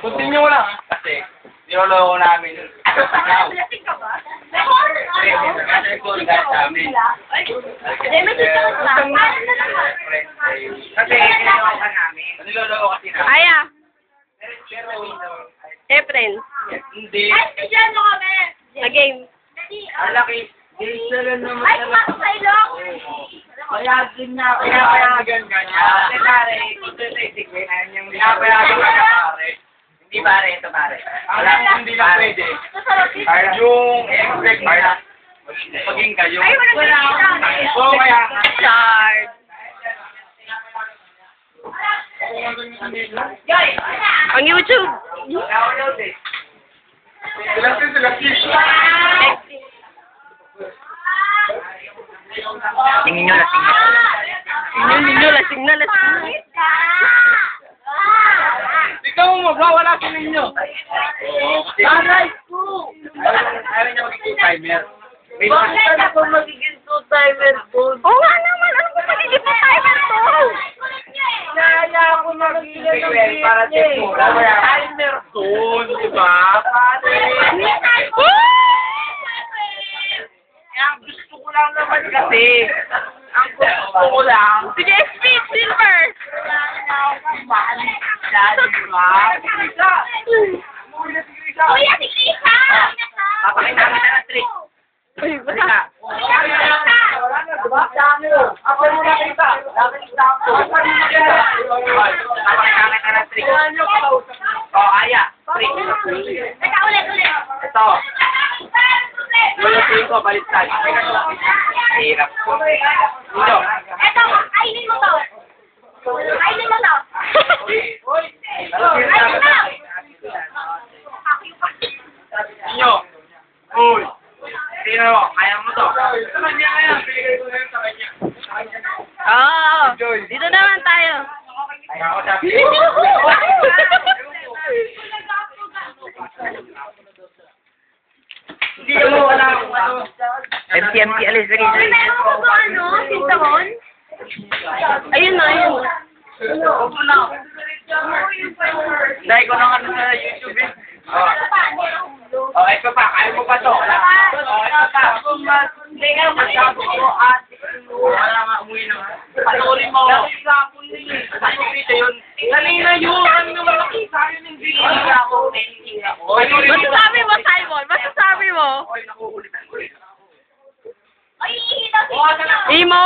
Continue mo lang. Kasi, niloloko namin. Lasing ka ba? Kasi, niloloko namin. Niloloko kasi namin. Aya. April. Hindi. Ay, bigyan mo kami! Na-game. Malaki. Dito naman Ay, kumakot sa ilong! Kaya din na, pinapayagan ka niya. Kasi pare, ito sa itigwin, pinapayagan ka niya pare. Hindi pare, ito pare. Alam, hindi na pwede. Yung expect na, maging kayo. Ay, walang nakikita. Oo, kaya nga. Chard. Ang YouTube. Download eh. Sila. Tingin nyo, lasing na. Ninyo, lasing na. Pangit ka! Ikaw mo, wala sa ninyo. Aray ko! Ayaw niya magiging timer. Bakit ako magiging two-timer po? Oo nga naman. Ano ba magiging pa timer to? Nala ako magiging ng Para niya eh. timer doon, di ba? Pare. Ang gusto ko lang naman kasi. Ang gusto ko lang. Sige, speed, Silver. Kuya, si Krisa! Papakita ka na ng trick. Uy, basta. Ako yung nakita. Nakita ako. Papakita ka ng trick. O, Aya. Trick. Teka, ulit. Ito. Lulutuin ko, baliktad. Hirap. Ito. Eto, kainin mo to. Kainin mo to. Kainin mo! Inyo. Uy. Sino? Kaya mo to. Sa kanya kaya. Binigay ko na yun sa kanya. Oo. Dito naman tayo. Kaya ako sabi. Hindi mo wala akong ano. MT, alis. Sige, Ay, meron ko ba ano? Sintaron? Ayun na, ayun. Huwag mo na. Dahil ko na ano sa YouTube eh. Oh, ito pa. Kaya mo pa to. Oh, ito pa. Hindi nga, masyado ko at wala nga umuwi na. Patuloy mo. Patuloy ito yun. Kanina yun. Kanina malaki sa akin. Hindi ako. Masasabi mo, Simon. Masasabi mo. Oy, nakuulit. Ay, hihina si Imo.